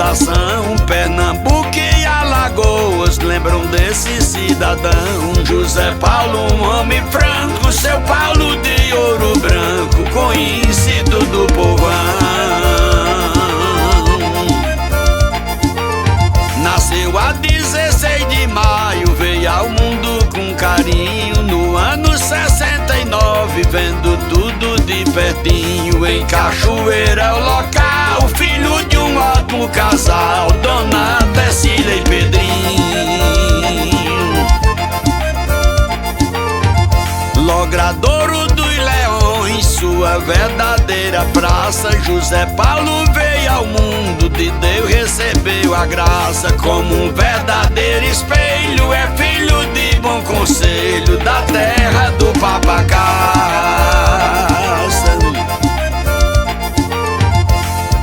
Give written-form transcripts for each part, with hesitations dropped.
coração. Pernambuco e Alagoas lembram desse cidadão. José Paulo, um homem franco, seu Paulo de Ouro Branco, conhecido do povão. Nasceu a 16 de maio, veio ao mundo com carinho. No ano 69, vendo tudo de pertinho. Em Cachoeira é o local, filho de um ótimo casal, Dona Tecília e Pedrinho. Logradouro dos Leões, sua verdadeira praça. José Paulo veio ao mundo, de Deus recebeu a graça. Como um verdadeiro espelho, é filho de bom conselho, da terra do Papacaça.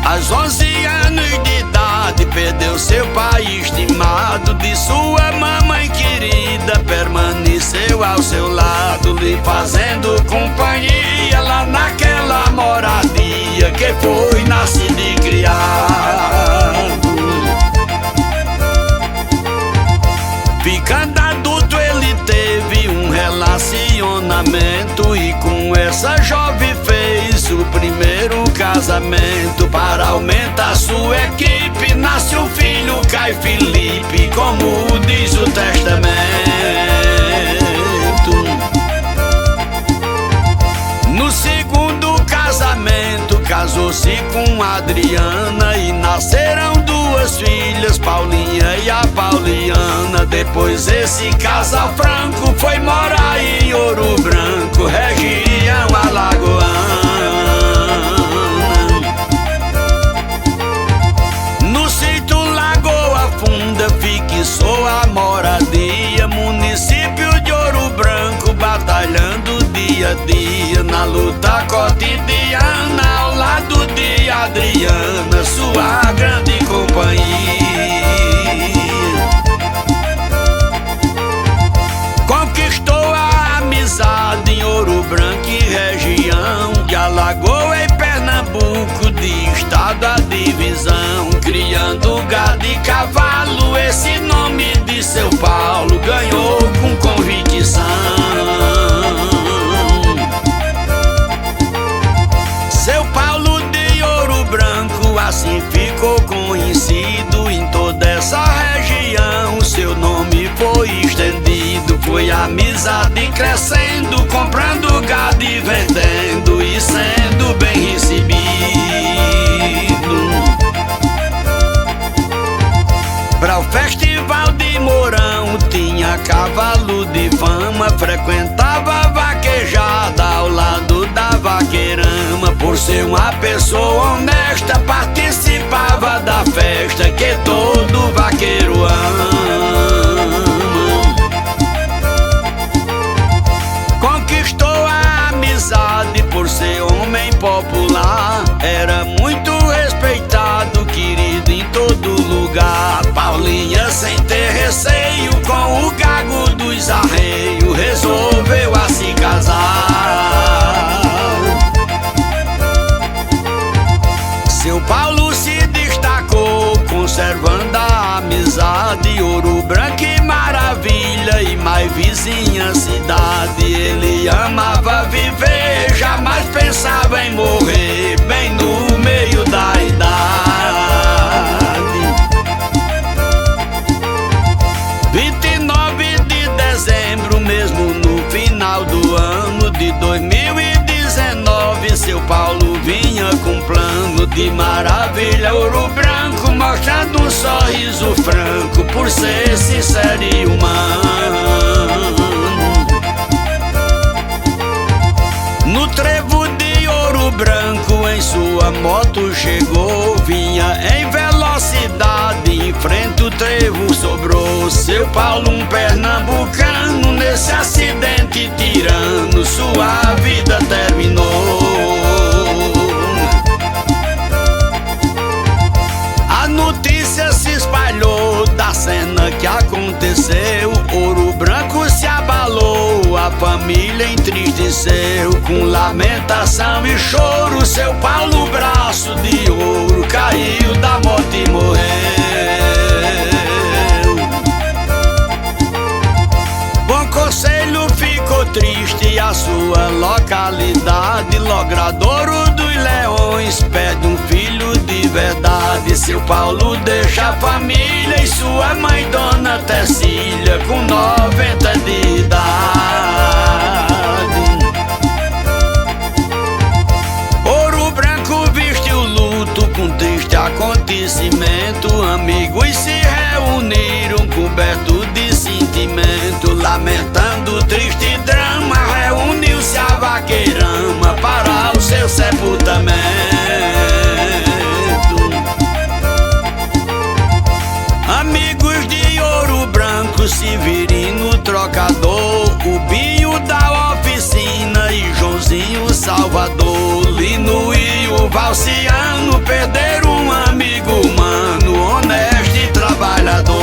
Aos 11 anos de idade, perdeu seu pai estimado. De sua mamãe querida, permaneceu ao seu lado, lhe fazendo companhia lá naquela moradia que foi nascido e criado. Ficando adulto, ele teve um relacionamento e com essa jovem fez o primeiro casamento. Para aumentar sua equipe, nasce o filho Caio Felipe, como diz o testamento. No segundo casamento, casou-se com Adriana e nasceram duas filhas, Paulinha e a Pauliana. Depois esse casal franco foi morar em Ouro Branco, região alagoana. No sítio Lagoa Funda fixou a moradia, município de Ouro Branco, batalhando dia a dia na luta cotidiana, ao lado de Adriana, sua grande companhia. Conquistou a amizade em Ouro Branco e região de Alagoa e Pernambuco, de estado a divisão. Criando gado e cavalo, esse nome de seu Paulo ganhou com convicção. Seu Paulo de Ouro Branco assim ficou conhecido em toda essa região. Seu nome foi estendido, foi amizade crescendo, comprando gado e vendendo e sendo bem recebido. Para o festival de Mourão tinha cavalo de fama, frequentava vaquejada ao lado da vaqueirama. Por ser uma pessoa honesta, participava da festa que todo vaqueiro ama. Conquistou a amizade por ser homem popular, era muito respeitado, querido em todo lugar. Paulinha, sem ter receio, com o gago dos arreios, resolveu a se casar. Seu Paulo se destacou, conservando a amizade. Ouro Branco e Maravilha e mais vizinha cidade. Ele amava viver, jamais pensava em morrer, bem no meio da idade. 29 de dezembro, mesmo no final do ano de 2019, seu Paulo vinha com plano de maravilha. Ouro Branco mostrando um sorriso franco, por ser sincero e humano. No trevo de Ouro Branco, em sua moto chegou, vinha em velocidade, em frente o trevo sobrou. Seu Paulo, um pernambucano, nesse acidente tirano, sua vida terminou. A notícia se espalhou da cena que aconteceu. Ouro Branco se abalou, a família entristeceu. Com lamentação e choro, seu Paulo, braço de ouro, caiu da moto e morreu. triste a sua localidade. Logradouro dos Leões pede um filho de verdade. Seu Paulo deixa a família e sua mãe Dona Tecília com 90 de idade. Ouro Branco viste o luto com triste acontecimento. Amigos se reuniram cobertos de sentimento, lamentando o triste drama. Reuniu-se a vaqueirama para o seu sepultamento. Amigos de Ouro Branco, Severino Trocador, o Binho da oficina e Joãozinho Salvador, Lino e o Valciano perderam um amigo humano, honesto e trabalhador.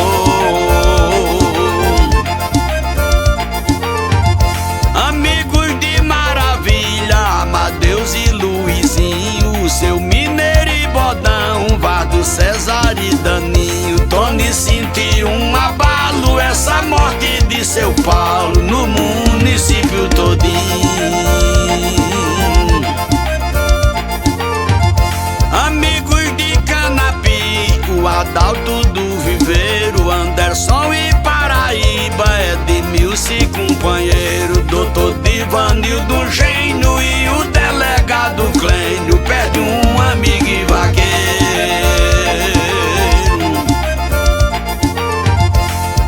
Amigos de Maravilha, Amadeus e Luizinho, o seu Mineiro e Bodão, Vardo, César e Daninho. Tony sentiu um abalo, essa morte de seu Paulo no município todinho. Amigos de Canapi, o Adalto do Viveiro, Anderson e Paraíba, Edmilson e companheiro, Doutor Divanildo Gênio e o delegado Clênio perde um amigo e vaqueiro.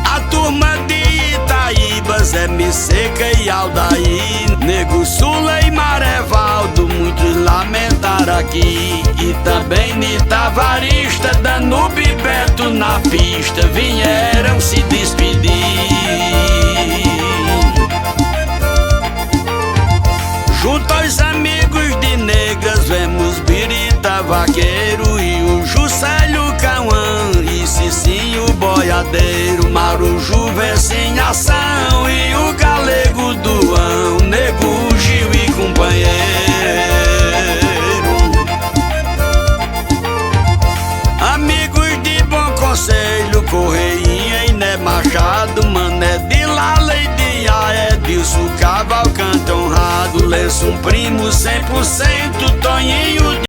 A turma de Itaíba, Zé Seca e Aldaí, Nego Sula e Marevaldo, muitos lamentaram aqui. E também Nitavarista, Danube e Beto na pista vieram se despedir. Junto aos amigos de Negras vemos Birita Vaqueiro e o Juscelio Cauã e Cicinho Boiadeiro, Maruju vence em ação e o Galego Duão, Nego Gil e companheiro. Amigos de Bom Conselho, Correinha, Iné Machado, Mané de Lala e de Edilson Cavalcante honrado, Lenço um primo 100%, Toninho